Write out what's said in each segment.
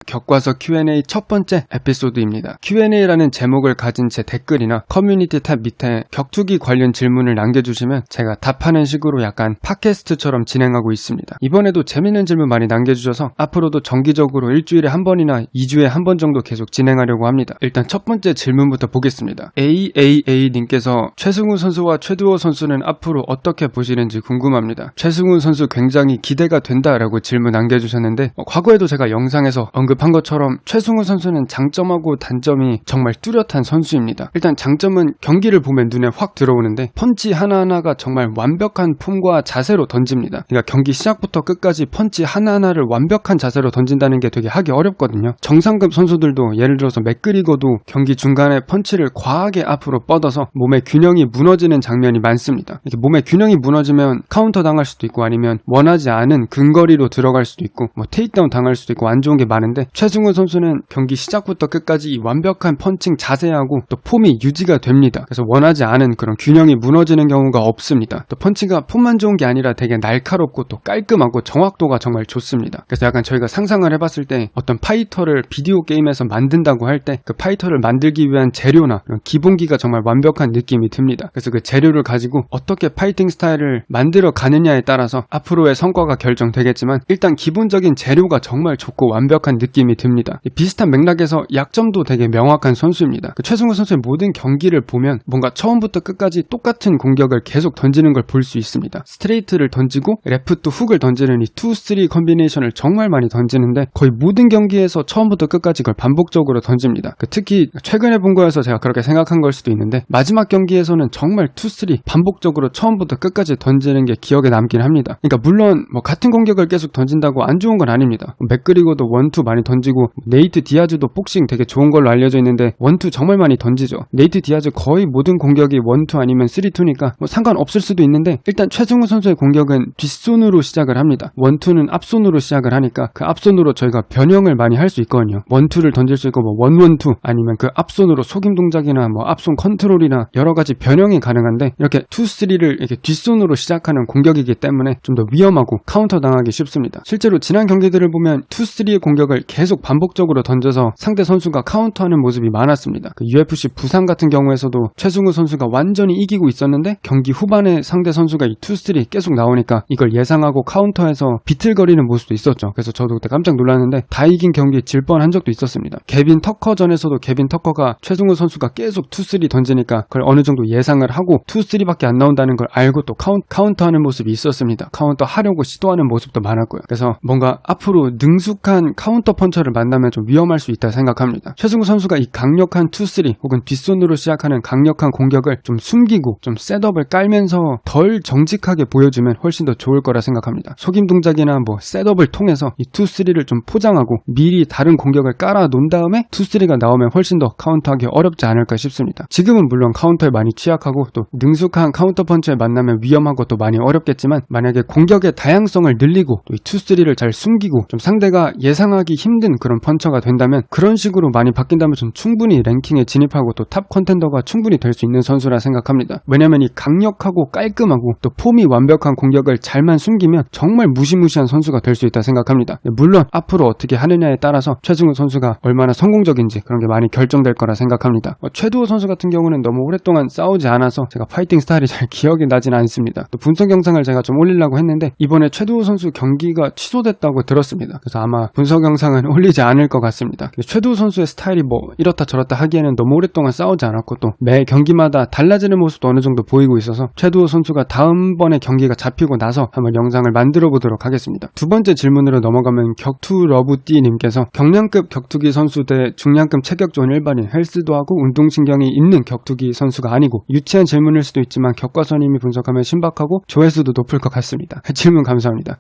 격과서 Q&A 첫 번째 에피소드입니다. Q&A라는 제목을 가진 제 댓글이나 커뮤니티 탭 밑에 격투기 관련 질문을 남겨주시면 제가 답하는 식으로 약간 팟캐스트처럼 진행하고 있습니다. 이번에도 재밌는 질문 많이 남겨주셔서 앞으로도 정기적으로 일주일에 한 번이나 2주에 한 번 정도 계속 진행하려고 합니다. 일단 첫 번째 질문부터 보겠습니다. AAA님께서 최승우 선수와 최두호 선수는 앞으로 어떻게 보시는지 궁금합니다. 최승우 선수 굉장히 기대가 된다라고 질문 남겨주셨는데 과거에도 제가 영상에서 언급한 것처럼 최승우 선수는 장점하고 단점이 정말 뚜렷한 선수입니다. 일단 장점은 경기를 보면 눈에 확 들어오는데 펀치 하나하나가 정말 완벽한 폼과 자세로 던집니다. 그러니까 경기 시작부터 끝까지 펀치 하나하나를 완벽한 자세로 던진다는 게 되게 하기 어렵거든요. 정상급 선수들도 예를 들어서 맥그리거도 경기 중간에 펀치를 과하게 앞으로 뻗어서 몸의 균형이 무너지는 장면이 많습니다. 이렇게 몸의 균형이 무너지면 카운터 당할 수도 있고 아니면 원하지 않은 근거리로 들어갈 수도 있고 테이크다운 당할 수도 있고 안 좋은 게 많은데 최승우 선수는 경기 시작부터 끝까지 이 완벽한 펀칭 자세하고 또 폼이 유지가 됩니다. 그래서 원하지 않은 그런 균형이 무너지는 경우가 없습니다. 또 펀치가 폼만 좋은 게 아니라 되게 날카롭고 또 깔끔하고 정확도가 정말 좋습니다. 그래서 약간 저희가 상상을 해봤을 때 어떤 파이터를 비디오 게임에서 만든다고 할 때 그 파이터를 만들기 위한 재료나 그런 기본기가 정말 완벽한 느낌이 듭니다. 그래서 그 재료를 가지고 어떻게 파이팅 스타일을 만들어 가느냐에 따라서 앞으로의 성과가 결정되겠지만 일단 기본적인 재료가 정말 좋고 완벽한 느낌이 듭니다. 비슷한 맥락에서 약점도 되게 명확한 선수입니다. 최승우 선수의 모든 경기를 보면 뭔가 처음부터 끝까지 똑같은 공격을 계속 던지는 걸 볼 수 있습니다. 스트레이트를 던지고 레프트 훅을 던지는 이 2-3 컨비네이션을 정말 많이 던지는데 거의 모든 경기에서 처음부터 끝까지 그걸 반복적으로 던집니다. 특히 최근에 본 거여서 제가 그렇게 생각한 걸 수도 있는데 마지막 경기에서는 정말 2-3 반복적으로 처음부터 끝까지 던지는 게 기억에 남긴 합니다. 그러니까 물론 같은 공격을 계속 던진다고 안 좋은 건 아닙니다. 맥그리거도 1-2 많이 던지고 네이트 디아즈도 복싱 되게 좋은 걸로 알려져 있는데 1-2 정말 많이 던지죠. 네이트 디아즈 거의 모든 공격이 1-2 아니면 3-2니까 상관없을 수도 있는데 일단 최승우 선수의 공격은 뒷손으로 시작을 합니다. 1-2는 앞손으로 시작을 하니까 그 앞손으로 저희가 변형을 많이 할 수 있거든요. 1-2를 던질 수 있고 1-1-2 아니면 그 앞손으로 속임 동작이나 앞손 컨트롤이나 여러 가지 변형이 가능한데 이렇게 2-3를 이렇게 뒷손으로 시작하는 공격이기 때문에 좀 더 위험하고 카운터 당하기 쉽습니다. 실제로 지난 경기들을 보면 2-3의 공격을 계속 반복적으로 던져서 상대 선수가 카운터하는 모습이 많았습니다. UFC 부산 같은 경우에서도 최승우 선수가 완전히 이기고 있었는데 경기 후반에 상대 선수가 이 2-3 계속 나오니까 이걸 예상하고 카운터해서 비틀거리는 모습도 있었죠. 그래서 저도 그때 깜짝 놀랐는데 다 이긴 경기에 질 뻔한 적도 있었습니다. 개빈 터커전에서도 개빈 터커가 최승우 선수가 계속 2-3 던지니까 그걸 어느 정도 예상을 하고 2-3밖에 안 나온다는 걸 알고 또 카운터하는 모습이 있었습니다. 카운터 하려고 시도하는 모습도 많았고요. 그래서 뭔가 앞으로 능숙한 카운터 펀처를 만나면 좀 위험할 수 있다 생각합니다. 최승우 선수가 이 강력한 2-3 혹은 뒷손으로 시작하는 강력한 공격을 좀 숨기고 좀 셋업을 깔면서 덜 정직하게 보여주면 훨씬 더 좋을 거라 생각합니다. 속임 동작이나 셋업을 통해서 이 2-3를 좀 포장하고 미리 다른 공격을 깔아 놓은 다음에 2-3가 나오면 훨씬 더 카운터하기 어렵지 않을까 싶습니다. 지금은 물론 카운터에 많이 취약하고 또 능숙한 카운터 펀치에 만나면 위험하고 또 많이 어렵겠지만 만약에 공격의 다양성을 늘리고 또 이 2-3를 잘 숨기고 좀 상대가 예상하기 힘든 그런 펀처가 된다면 그런 식으로 많이 바뀐다면 좀 충분히 랭킹에 진입하고 또 탑 컨텐더가 충분히 될 수 있는 선수라 생각합니다. 왜냐면 이 강력하고 깔끔하고 또 폼이 완벽한 공격을 잘만 숨기면 정말 무시무시한 선수가 될 수 있다 생각합니다. 물론 앞으로 어떻게 하느냐에 따라서 최승우 선수가 얼마나 성공적인지 그런 게 많이 결정될 거라 생각합니다. 최두호 선수 같은 경우는 너무 오랫동안 싸우지 않아서 제가 파이팅 스타일이 잘 기억이 나진 않습니다. 또 분석 영상을 제가 좀 올리려고 했는데 이번에 최두호 선수 경기가 취소됐다고 들었습니다. 그래서 아마 분석 영상은 올리지 않을 것 같습니다. 최두호 선수의 스타일이 이렇다 저렇다 하기에는 너무 오랫동안 싸우지 않았고 또 매 경기마다 달라지는 모습도 어느 정도 보이고 있어서 최두호 선수가 다음번에 경기가 잡히고 나서 한번 영상을 만들어 보도록 하겠습니다. 두 번째 질문으로 넘어가면 격투러브띠님께서 경량급 격투기 선수 대 중량급 체격 좋은 일반인 헬스도 하고 운동신경이 있는 격투기 선수가 아니고 유치한 질문일 수도 있지만 격과선님이 분석하면 신박하고 조회수도 높을 것 같습니다. 질문 감사합니다.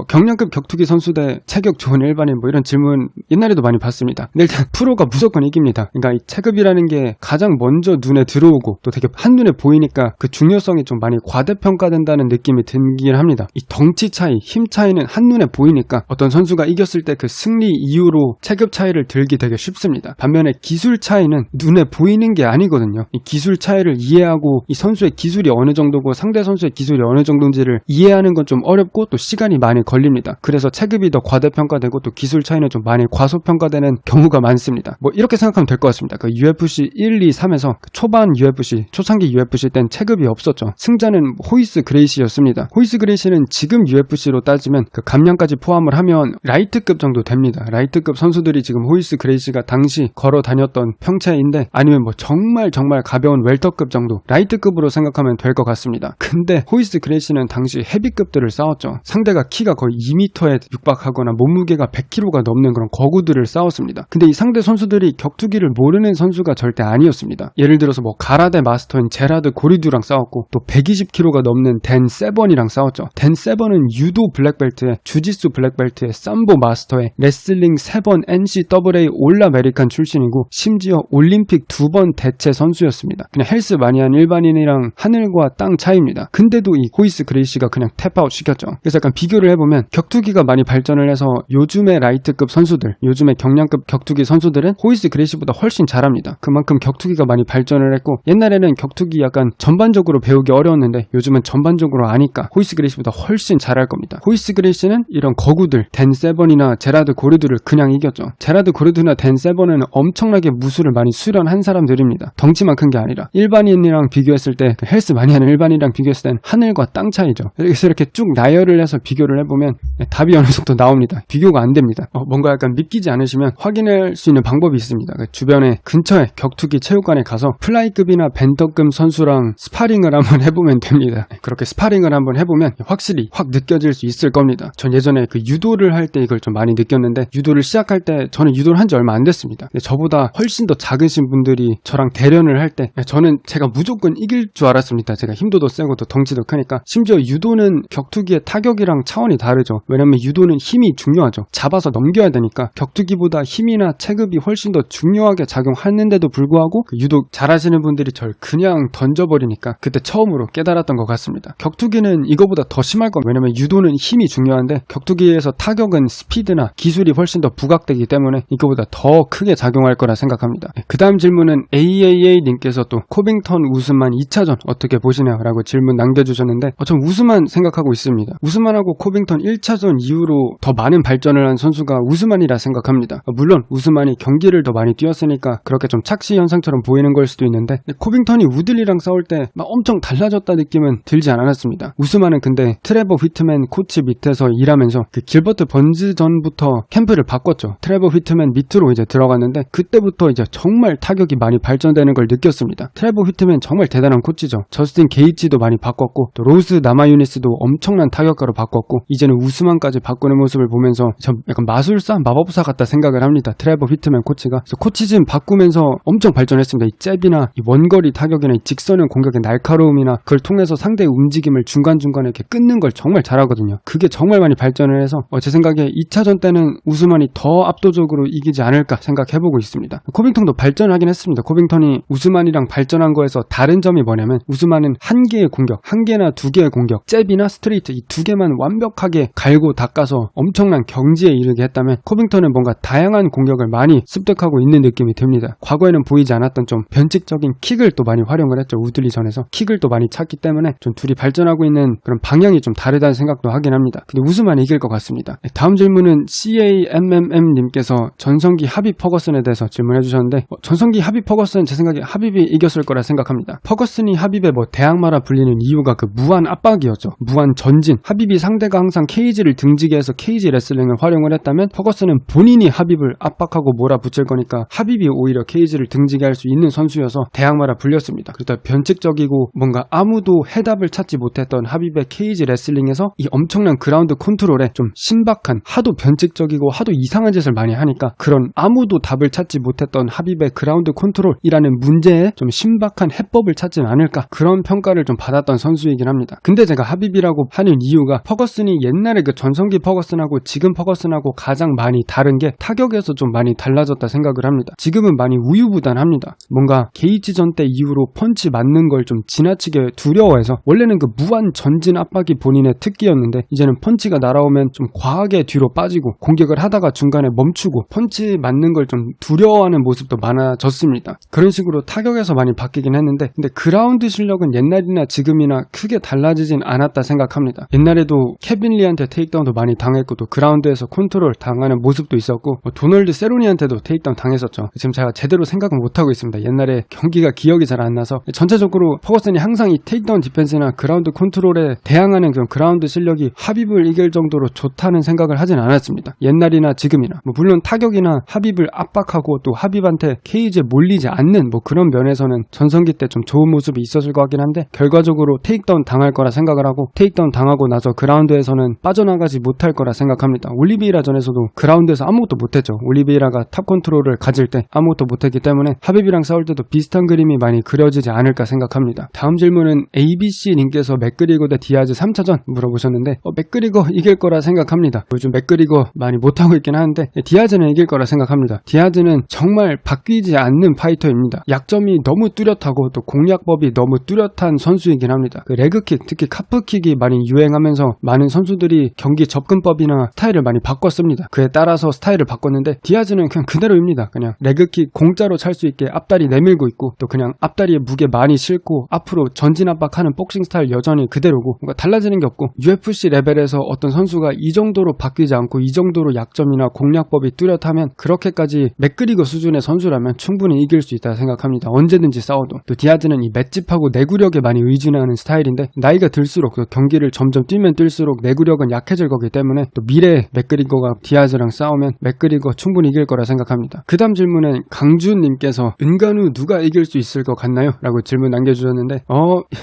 경량급 격투기 선수 대 체격 좋은 일반인 이런 질문 옛날에도 많이 봤습니다. 근데 일단 프로가 무조건 이깁니다. 그러니까 이 체급이라는 게 가장 먼저 눈에 들어오고 또 되게 한눈에 보이니까 그 중요성이 좀 많이 과대평가된다는 느낌이 들긴 합니다. 이 덩치 차이, 힘 차이는 한눈에 보이니까 어떤 선수가 이겼을 때 그 승리 이후로 체급 차이를 들기 되게 쉽습니다. 반면에 기술 차이는 눈에 보이는 게 아니거든요. 이 기술 차이를 이해하고 이 선수의 기술이 어느 정도고 상대 선수의 기술이 어느 정도인지를 이해하는 건 좀 어렵고 또 시간이 많이 걸립니다. 그래서 체급이 더 과대평가되고 또 기술 차이는 좀 많이 과소평가되는 경우가 많습니다. 뭐 이렇게 생각하면 될 것 같습니다. 그 UFC 1, 2, 3에서 초반 UFC, 초창기 UFC 땐 체급이 없었죠. 승자는 호이스 그레이시였습니다. 호이스 그레이시는 지금 UFC로 따지면 그 감량까지 포함을 하면 라이트급 정도 됩니다. 라이트급 선수들이 지금 호이스 그레이시가 당시 걸어 다녔던 평체인데, 아니면 뭐 정말 가벼운 웰터급 정도, 라이트급으로 생각하면 될 것 같습니다. 근데 호이스 그레이시는 당시 헤비급들을 싸웠죠. 상대가 키가 거의 2m에 육박하거나 몸무게가 100kg가 넘는 그런 거구들을 싸웠습니다. 근데 이 상대 선수들이 격투기를 모르는 선수가 절대 아니었습니다. 예를 들어서 뭐 가라데 마스터인 제라드 고리두랑 싸웠고, 또 120kg가 넘는 댄 세번이랑 싸웠죠. 댄 세번은 유도 블랙벨트에 주짓수 블랙벨트에 삼보 마스터에 레슬링 3번 NCAA 올 아메리칸 출신이고, 심지어 올림픽 2번 대체 선수였습니다. 그냥 헬스 많이 한 일반인이랑 하늘과 땅 차이입니다. 근데도 이 호이스 그레이시가 그냥 탭아웃 시켰죠. 그래서 약간 비교를 해보면 격투기가 많이 발전을 해서 요즘의 라이트급 선수들, 요즘의 경량급 격투기 선수들은 호이스 그레이시보다 훨씬 잘합니다. 그만큼 격투기가 많이 발전을 했고, 옛날에는 격투기 약간 전반적으로 배우기 어려웠는데 요즘은 전반적으로 아니까 호이스 그레이시보다 훨씬 잘할 겁니다. 호이스 그레이시는 이런 거구들 댄 세번이나 제라드 고르드를 그냥 이겼죠. 제라드 고르드나 댄 세번은 엄청나게 무술을 많이 수련한 사람들입니다. 덩치만 큰 게 아니라 일반인이랑 비교했을 때, 그 헬스 많이 하는 일반인이랑 비교했을 땐 하늘과 땅 차이죠. 그래서 이렇게 쭉 나열을 해서 비교를 해보면 답이 어느 정도 나옵니다. 비교가 안 됩니다. 뭔가 약간 믿기지 않으시면 확인할 수 있는 방법이 있습니다. 그 주변에 근처에 격투기 체육관에 가서 플라이급이나 벤터급 선수랑 스파링을 한번 해보면 됩니다. 그렇게 스파링을 한번 해보면 확실히 확 느껴질 수 있을 겁니다. 전 예전에 그 유도를 할 때 이걸 좀 많이 느꼈는데, 유도를 시작할 때 저는 유도를 한 지 얼마 안 됐습니다. 근데 저보다 훨씬 더 작으신 분들이 저랑 대련을 할 때 저는 제가 무조건 이길 줄 알았습니다. 제가 힘도 더 세고 더 덩치도 크니까. 심지어 유도는 격투기의 타격이랑 차원이 다르죠. 왜냐면 유도는 힘이 중요하죠. 잡아서 넘겨야 되니까 격투기보다 힘이나 체급이 훨씬 더 중요하게 작용하는데도 불구하고 그 유도 잘하시는 분들이 절 그냥 던져버리니까 그때 처음으로 깨달았던 것 같습니다. 격투기는 이거보다 더 심할 겁니다. 왜냐면 유도는 힘이 중요한데 격투기에서 타격은 스피드나 기술이 훨씬 더 부각되기 때문에 이거보다 더 크게 작용할 거라 생각합니다. 그 다음 질문은 AAA님께서 또 코빙턴 우스만 2차전 어떻게 보시나요? 라고 질문 남겨주셨는데, 전 우스만 생각하고 있습니다. 우스만하고 코빙턴 1차전 이후로 더 많은 발전을 한 선수가 우스만이라 생각합니다. 물론 우스만이 경기를 더 많이 뛰었으니까 그렇게 좀 착시 현상처럼 보이는 걸 수도 있는데, 코빙턴이 우들리랑 싸울 때 막 엄청 달라졌다 느낌은 들지 않았습니다. 우스만은 근데 트레버 휘트맨 코치 밑에서 일하면서 그 길버트 번즈 전부터 캠프를 바꿨죠. 트레버 휘트맨 밑으로 이제 들어갔는데, 그때부터 이제 정말 타격이 많이 발전되는 걸 느꼈습니다. 트레버 휘트맨 정말 대단한 코치죠. 저스틴 게이츠도 많이 바꿨고, 또 로스 나마유니스도 엄청난 타격가로 바꿨고, 이제는 우스만까지 바꾸는 모습을 보면서 전 약간 마술사, 마법사 같다 생각을 합니다. 트레버 휘트맨 코치가. 그래서 코치진 바꾸면서 엄청 발전했습니다. 이 잽이나 이 원거리 타격이나 이 직선형 공격의 날카로움이나 그걸 통해서 상대의 움직임을 중간중간에 이렇게 끊는 걸 정말 잘하거든요. 그게 정말 많이 발전을 해서 제 생각에 2차전 때는 우스만이 더 압도적으로 이기지 않을까 생각해보고 있습니다. 코빙턴도 발전하긴 했습니다. 코빙턴이 우스만이랑 발전한 거에서 다른 점이 뭐냐면, 우스만은 한 개의 공격, 한 개나 두 개의 공격, 잽이나 스트레이트 이 두 개만 완벽하게 갈고 닦아서 엄청난 경지에 이르게 했다면, 코빙턴은 뭔가 다양한 공격을 많이 습득하고 있는 느낌이 듭니다. 과거에는 보이지 않았던 좀 변칙적인 킥을 또 많이 활용을 했죠. 우들리 전에서 킥을 또 많이 찼기 때문에 좀 둘이 발전하고 있는 그런 방향이 좀 다르다는 생각도 하긴 합니다. 근데 우스만이 이길 것 같습니다. 다음 질문은 CAMMM님께서 전성기 하빕 퍼거슨에 대해서 질문해 주셨는데, 전성기 하빕 퍼거슨 제 생각에 하빕이 이겼을 거라 생각합니다. 퍼거슨이 하빕의 뭐 대항마라 불리는 이유가 그 무한 압박이었죠. 무한 전진. 하빕이 상대가 항상 케이지를 등지게 해서 케이지 레슬링을 활용을 했다면, 퍼거슨은 본인이 하빕을 압박하고 몰아붙일 거니까 하빕이 오히려 케이지를 등지게 할 수 있는 선수여서 대항마라 불렸습니다. 그러다 변칙적이고 뭔가 아무도 해답을 찾지 못했던 하빕의 케이지 레슬링에서 이 엄청난 그라운드 컨트롤에 좀 신박한, 하도 변칙적이고 하도 이상한 짓을 많이 하니까 그런 아무도 답을 찾지 못했던 하빕의 그라운드 컨트롤이라는 문제에 좀 신박한 해법을 찾진 않을까, 그런 평가를 좀 받았던 선수이긴 합니다. 근데 제가 하빕이라고 하는 이유가, 퍼거슨이 옛날에 그 전성기 퍼거슨하고 지금 퍼거슨하고 가장 많이 다른 게 타격에서 좀 많이 달라졌다 생각을 합니다. 지금은 많이 우유부단합니다. 뭔가 게이지전 때 이후로 펀치 맞는 걸 좀 지나치게 두려워해서, 원래는 그 무한 전진 압박이 본인의 특기였는데 이제는 펀치가 날아오면 좀 과하게 뒤로 빠지고 공격을 하다가 중간에 멈추고 펀치 맞는 걸 좀 두려워하는 모습도 많아졌습니다. 그런 식으로 타격에서 많이 바뀌긴 했는데, 근데 그라운드 실력은 옛날이나 지금이나 크게 달라지진 않았다 생각합니다. 옛날에도 케빈 리한테 테이크다운도 많이 당했고, 또 그라운드에서 컨트롤 당한 당하는 모습도 있었고 도널드 세로니한테도 테이크다운 당했었죠. 지금 제가 제대로 생각은 못하고 있습니다. 옛날에 경기가 기억이 잘 안 나서. 전체적으로 퍼거슨이 항상 이 테이크다운 디펜스나 그라운드 컨트롤에 대항하는 그런 그라운드 실력이 하빕을 이길 정도로 좋다는 생각을 하진 않았습니다. 옛날이나 지금이나. 물론 타격이나 하빕을 압박하고 또 하빕한테 케이지에 몰리지 않는 그런 면에서는 전성기 때 좀 좋은 모습이 있었을 것 같긴 한데, 결과적으로 테이크다운 당할 거라 생각을 하고, 테이크다운 당하고 나서 그라운드에서는 빠져나가지 못할 거라 생각합니다. 올리베이라전에서도 그라운드에서 아무것도 못했죠. 올리베이라가 탑 컨트롤을 가질 때 아무것도 못했기 때문에 하빕이랑 싸울 때도 비슷한 그림이 많이 그려지지 않을까 생각합니다. 다음 질문은 ABC님께서 맥그리거 대 디아즈 3차전 물어보셨는데, 맥그리거 이길 거라 생각합니다. 요즘 맥그리거 많이 못하고 있긴 하는데 디아즈는 이길 거라 생각합니다. 디아즈는 정말 바뀌지 않는 파이터입니다. 약점이 너무 뚜렷하고 또 공략법이 너무 뚜렷한 선수이긴 합니다. 그 레그킥, 특히 카프킥이 많이 유행하면서 많은 선수들이 경기 접근법이나 스타일을 많이 바꿨습니다. 그에 따라서 스타일을 바꿨는데 디아즈는 그냥 그대로입니다. 그냥 레그킥 공짜로 찰 수 있게 앞다리 내밀고 있고, 또 그냥 앞다리에 무게 많이 싣고 앞으로 전진 압박하는 복싱 스타일 여전히 그대로고, 뭔가 달라지는 게 없고, UFC 레벨에서 어떤 선수가 이 정도로 바뀌지 않고 이 정도로 약점이나 공략법이 뚜렷하면, 그렇게까지 맥그리거 수준의 선수라면 충분히 이길 수 있다 생각합니다. 언제든지 싸워도. 또 디아즈는 이 맷집하고 내구력에 많이 의존하는 스타일인데, 나이가 들수록 경기를 점점 뛰면 뛸수록 내구력은 약해질 거기 때문에, 또 미래에 맥그리거가 디아즈랑 싸우면 맥그리거 충분히 이길 거라 생각합니다. 그 다음 질문은 강준님께서 은간우 누가 이길 수 있을 것 같나요? 라고 질문 남겨주셨는데,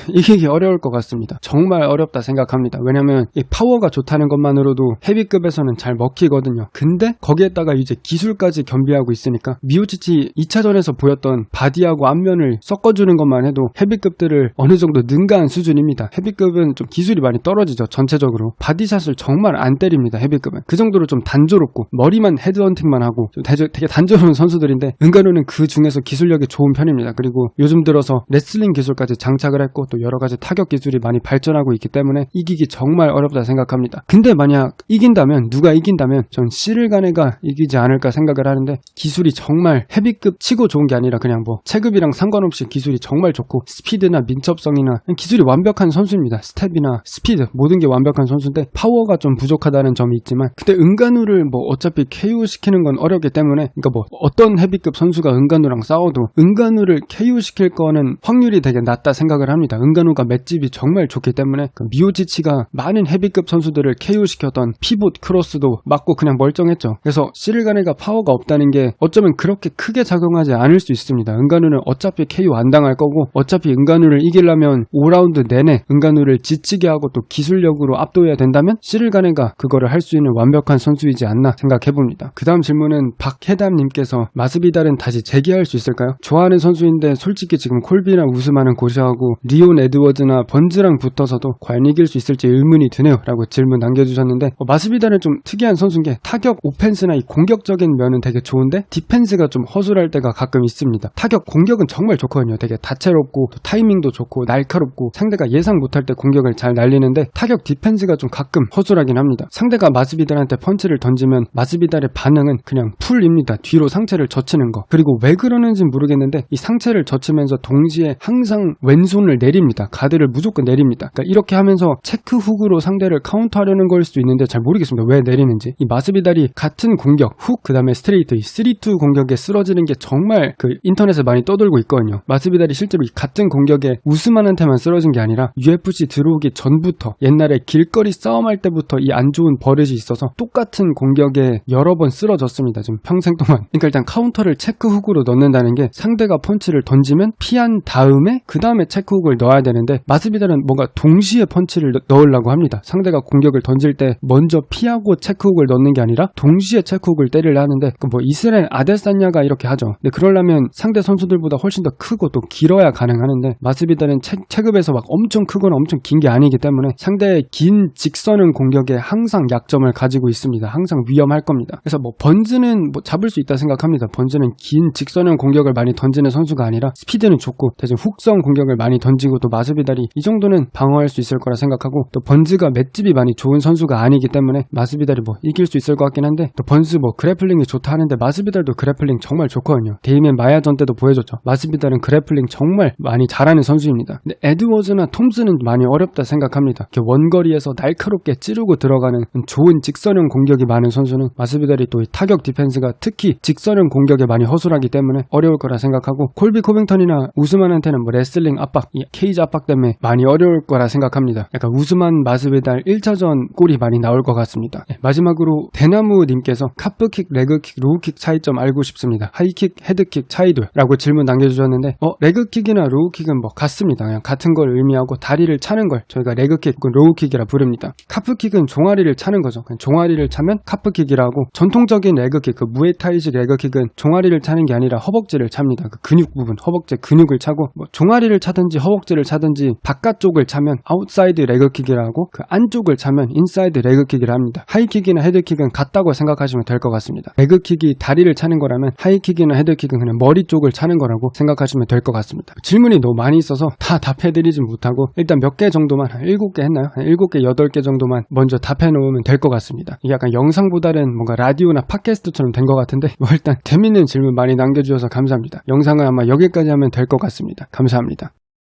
이기기 어려울 것 같습니다. 정말 어렵다 생각합니다. 왜냐면 이 파워가 좋다는 것만으로도 헤비급에서는 잘 먹히거든요. 근데 거기에다가 이제 기술까지 겸비하고 있으니까, 미오치치 2차전에서 보였던 바디하고 앞면을 섞어주는 것만 해도 헤비급들을 어느 정도 능가한 수준입니다. 헤비급은 좀 기술이 많이 떨어지죠. 전체적으로 바디샷을 정말 안 때립니다. 헤비급은 그 정도로 좀 단조롭고, 머리만 헤드헌팅만 하고 좀 되게 단조로운 선수들인데, 은간우는 그 중에서 기술력이 좋은 편입니다. 그리고 요즘 들어서 레슬링 기술까지 장착을 했고, 또 여러가지 타격 기술이 많이 발전하고 있기 때문에 이기기 정말 어렵다 생각합니다. 근데 만약 이긴다면, 누가 이긴다면 전 시를가네가 이기지 않을까 생각을 하는데, 기술이 정말 헤비급 치고 좋은 게 아니라 그냥 체급이랑 상관없이 기술이 정말 좋고, 스피드나 민첩성이나 기술이 완벽한 선수입니다. 스텝이나 스피드 모든 게 완벽한 선수인데 파워가 좀 부족하다는 점이 있지만, 근데 은간우를 어차피 KO 시키는 건 어렵기 때문에, 그러니까 어떤 헤비급 선수가 은간우랑 싸워도 은간우를 KO 시킬 거는 확률이 되게 낮다 생각을 합니다. 은간우가 맷집이 정말 좋기 때문에. 미오치치가 많은 헤비급 선수들을 KO 시켰던 피봇 크로스도 맞고 그냥 멀쩡했죠. 그래서 시를가네가 파워가 없다는 게 어쩌면 그렇게 크게 작용하지 않을 수 있습니다. 은간우는 어차피 KO 안 당할 거고, 어차피 은간우를 이기려면 5라운드 내내 은간우를 지치게 하고 또 기술력으로 압도해야 된다면 시를가네가 그거를 할 수 있는 완벽한 선수이지 않나 생각해봅니다. 그 다음 질문은 박해담님께서 마스비달은 다시 재기할 수 있을까요? 좋아하는 선수인데 솔직히 지금 콜비나 우스만은 고시하고 리온 에드워즈나 번즈랑 붙어서도 과연 이길 수 있을지 의문이 드네요 라고 질문 남겨주셨는데, 마스비달은 좀 특이한 선수인 게, 타격 오펜스나 이 공격적인 면은 되게 좋은데 디펜스가 좀 허술할 때가 가끔 있습니다. 타격 공격은 정말 좋거든요. 되게 다채롭고 또 타이밍도 좋고 날카롭고, 상대가 예상 못할 때 공격을 잘 날리는데 타격 디펜스가 좀 가끔 허술하긴 합니다. 상대가 마스비달한테 펀치를 던지면 마스비달의 반응은 그냥 풀입니다. 뒤로 상체를 젖히는 거. 그리고 왜 그러는지 모르겠는데 이 상체를 젖히면서 동시에 항상 왼손을 내립니다. 가드를 무조건 내립니다. 그러니까 이렇게 하면서 체크 훅으로 상대를 카운터하려는 걸 수도 있는데 잘 모르겠습니다. 왜 내리는지. 이 마스비달이 같은 공격, 훅, 그 다음에 스트레이트, 이 3-2 공격에 쓰러지는 게 정말 인터넷에 많이 떠돌고 있거든요. 마스비달이 실제로 이 같은 공격에 우스만한테만 쓰러진 게 아니라 UFC 들어오기 전부터, 옛날에 길거리 싸움할 때부터 이 안 좋은 버릇이 있어서 똑같은 공격에 여러 번 쓰러졌습니다. 지금 평생 동안. 그러니까 일단 카운터를 체크 훅으로 넣는다는 게, 상대가 펀치를 던지면 피한 다음에 그 다음에 체크 훅을 넣어야 되는데, 마스비달은 뭔가 동시에 펀치를 넣으려고 합니다. 상대가 공격을 던질 때 먼저 피하고 체크 훅을 넣는 게 아니라 동시에 체크 훅을 때리려 하는데, 이스라엘 아데사냐가 이렇게 하죠. 근데 그러려면 상대 선수들보다 훨씬 더 크고 또 길어야 가능하는데, 마스비달은 체급에서 막 엄청 크거나 엄청 긴 게 아니기 때문에 상대의 긴 직선형 공격에 항상 약점을 가지고 있습니다. 항상 위험할 겁니다. 그래서 번즈는 잡을 수 있다 생각합니다. 번즈는 긴 직선형 공격을 많이 던지는 선수가 아니라 스피드는 좋고 대신 훅성 공격을 많이 던지고, 또 마스비달이 이 정도는 방어할 수 있을 거라 생각하고, 또 번즈가 맷집이 많이 좋은 선수가 아니기 때문에 마스비달이 이길 수 있을 것 같긴 한데, 또 번즈 그래플링이 좋다 하는데 마스비달도 그래플링 정말 좋거든요. 데이맨 마야전 때도 보여줬죠. 마스비달은 그래플링 정말 많이 잘하는 선수입니다. 근데 에드워즈나 톰스는 많이 어렵다 생각합니다. 원거리에서 날카롭게 찌르고 들어가는 좋은 직선형 공격이 많은 선수는 마스비달이 또 이 타격 디펜스가 특히 직선형 공격에 많이 허술하기 때문에 어려울 거라 생각하고, 콜비 코빙턴이나 우스만한테는 뭐 레슬링 압박, 이 케이지 압박 때문에 많이 어려울 거라 생각합니다. 약간 우스만 마스비달 1차전 골이 많이 나올 것 같습니다. 마지막으로 대나무님께서 카프킥, 레그킥, 로우킥 차이점 알고 싶습니다. 하이킥, 헤드킥 차이도 라고 질문 남겨주셨는데, 레그킥이나 로우킥은 뭐 같습니다. 그냥 같은 걸 의미하고 다리를 차는 걸 저희가 레그킥, 로우킥이라 부릅니다. 카프킥은 종아리를 차는 거죠. 그냥 종아리를 차면 카프킥이라고, 전통적인 레그킥, 그 무에타이식 레그킥은 종아리를 차는 게 아니라 허벅지를 찹니다. 그 근육 부분, 허벅지 근육을 차고, 뭐 종아리를 차든지 허벅지를 차든지 바깥쪽을 차면 아웃사이드 레그킥이라고, 그 안쪽을 차면 인사이드 레그킥이라 합니다. 하이킥이나 헤드킥은 같다고 생각하시면 될 것 같습니다. 레그킥이 다리를 차는 거라면 하이킥이나 헤드킥은 그냥 머리 쪽을 차는 거라고 생각하시면 될 것 같습니다. 질문이 너무 많이 있어서 다 답해드리진 못하고 일단 몇 개 정도만, 한 7개 했나요? 한 7개, 8개 정도만 먼저 답해놓으면 될 것 같습니다. 이게 약간 영상보다는 뭔가 라디오나 팟캐스트처럼 된 것 같은데, 뭐 일단 재밌는 질문 많이 남겨주셔서 감사합니다. 영상은 아마 여기까지 하면 될 것 같습니다. 감사합니다.